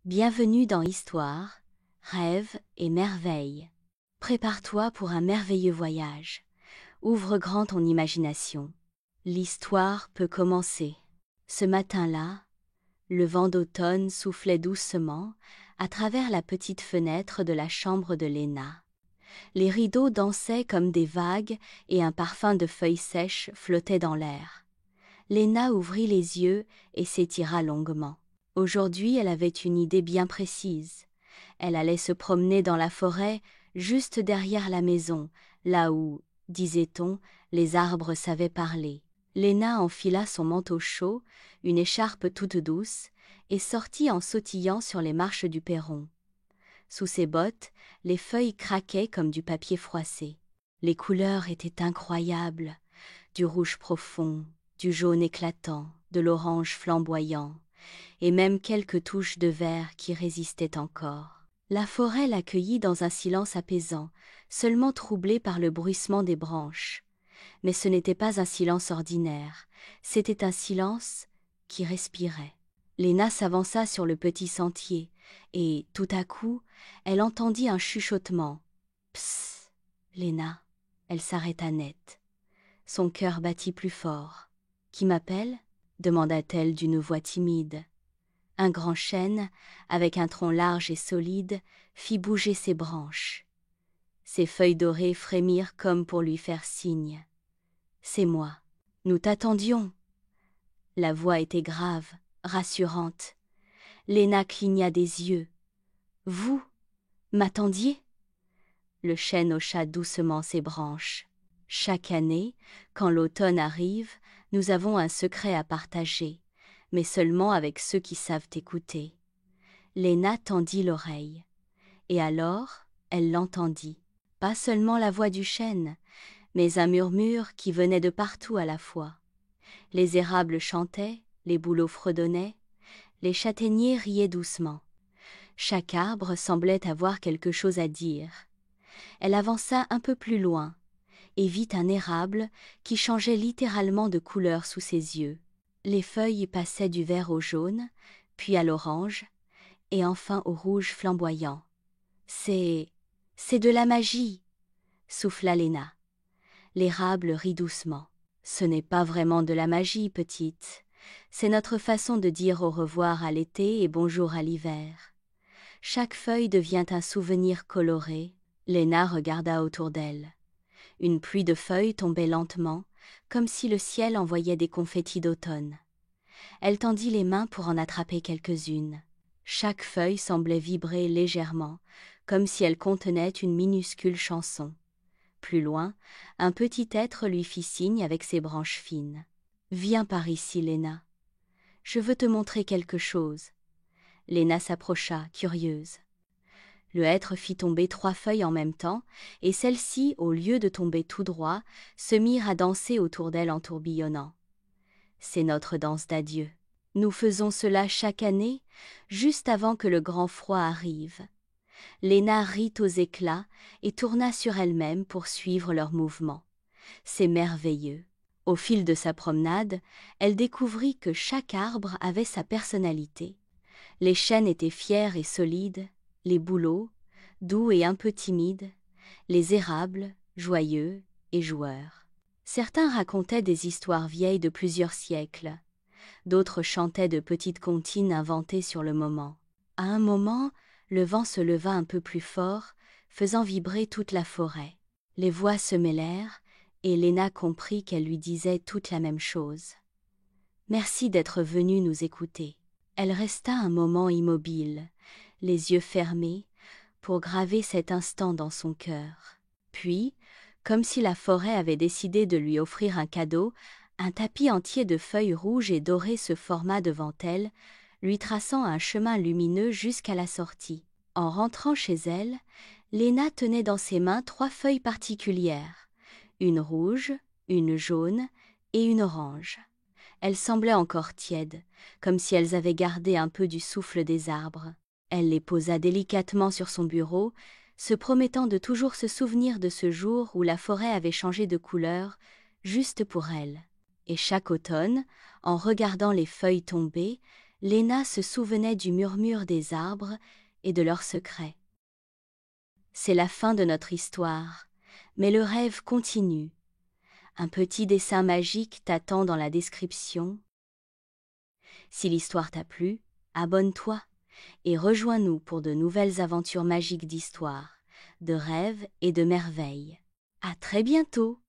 Bienvenue dans Histoire, Rêves et Merveilles. Prépare-toi pour un merveilleux voyage. Ouvre grand ton imagination. L'histoire peut commencer. Ce matin-là, le vent d'automne soufflait doucement à travers la petite fenêtre de la chambre de Léna. Les rideaux dansaient comme des vagues et un parfum de feuilles sèches flottait dans l'air. Léna ouvrit les yeux et s'étira longuement. Aujourd'hui, elle avait une idée bien précise. Elle allait se promener dans la forêt, juste derrière la maison, là où, disait-on, les arbres savaient parler. Léna enfila son manteau chaud, une écharpe toute douce, et sortit en sautillant sur les marches du perron. Sous ses bottes, les feuilles craquaient comme du papier froissé. Les couleurs étaient incroyables, du rouge profond, du jaune éclatant, de l'orange flamboyant, et même quelques touches de vert qui résistaient encore. La forêt l'accueillit dans un silence apaisant, seulement troublé par le bruissement des branches. Mais ce n'était pas un silence ordinaire, c'était un silence qui respirait. Léna s'avança sur le petit sentier, et, tout à coup, elle entendit un chuchotement. « Psst, Léna !» Elle s'arrêta net. Son cœur battit plus fort. « Qui m'appelle » demanda-t-elle d'une voix timide. Un grand chêne, avec un tronc large et solide, fit bouger ses branches. Ses feuilles dorées frémirent comme pour lui faire signe. « C'est moi. Nous t'attendions. » La voix était grave, rassurante. Léna cligna des yeux. « Vous m'attendiez ?» Le chêne hocha doucement ses branches. « Chaque année, quand l'automne arrive, nous avons un secret à partager, mais seulement avec ceux qui savent écouter. » Léna tendit l'oreille. Et alors, elle l'entendit. Pas seulement la voix du chêne, mais un murmure qui venait de partout à la fois. Les érables chantaient, les bouleaux fredonnaient, les châtaigniers riaient doucement. Chaque arbre semblait avoir quelque chose à dire. Elle avança un peu plus loin et vit un érable qui changeait littéralement de couleur sous ses yeux. Les feuilles passaient du vert au jaune, puis à l'orange, et enfin au rouge flamboyant. « C'est de la magie !» souffla Léna. L'érable rit doucement. « Ce n'est pas vraiment de la magie, petite. C'est notre façon de dire au revoir à l'été et bonjour à l'hiver. Chaque feuille devient un souvenir coloré. » Léna regarda autour d'elle. Une pluie de feuilles tombait lentement, comme si le ciel envoyait des confettis d'automne. Elle tendit les mains pour en attraper quelques-unes. Chaque feuille semblait vibrer légèrement, comme si elle contenait une minuscule chanson. Plus loin, un petit être lui fit signe avec ses branches fines. « Viens par ici, Léna. Je veux te montrer quelque chose. » Léna s'approcha, curieuse. Le hêtre fit tomber 3 feuilles en même temps, et celles-ci, au lieu de tomber tout droit, se mirent à danser autour d'elle en tourbillonnant. « C'est notre danse d'adieu. Nous faisons cela chaque année, juste avant que le grand froid arrive. » Léna rit aux éclats et tourna sur elle-même pour suivre leurs mouvements. C'est merveilleux. Au fil de sa promenade, elle découvrit que chaque arbre avait sa personnalité. Les chênes étaient fiers et solides, les bouleaux, doux et un peu timides, les érables, joyeux et joueurs. Certains racontaient des histoires vieilles de plusieurs siècles. D'autres chantaient de petites comptines inventées sur le moment. À un moment, le vent se leva un peu plus fort, faisant vibrer toute la forêt. Les voix se mêlèrent, et Léna comprit qu'elles lui disaient toutes la même chose. « Merci d'être venue nous écouter. » Elle resta un moment immobile, les yeux fermés, pour graver cet instant dans son cœur. Puis, comme si la forêt avait décidé de lui offrir un cadeau, un tapis entier de feuilles rouges et dorées se forma devant elle, lui traçant un chemin lumineux jusqu'à la sortie. En rentrant chez elle, Léna tenait dans ses mains 3 feuilles particulières, une rouge, une jaune et une orange. Elles semblaient encore tièdes, comme si elles avaient gardé un peu du souffle des arbres. Elle les posa délicatement sur son bureau, se promettant de toujours se souvenir de ce jour où la forêt avait changé de couleur, juste pour elle. Et chaque automne, en regardant les feuilles tomber, Léna se souvenait du murmure des arbres et de leurs secrets. C'est la fin de notre histoire, mais le rêve continue. Un petit dessin magique t'attend dans la description. Si l'histoire t'a plu, abonne-toi et rejoins-nous pour de nouvelles aventures magiques d'histoire, de rêves et de merveilles. À très bientôt!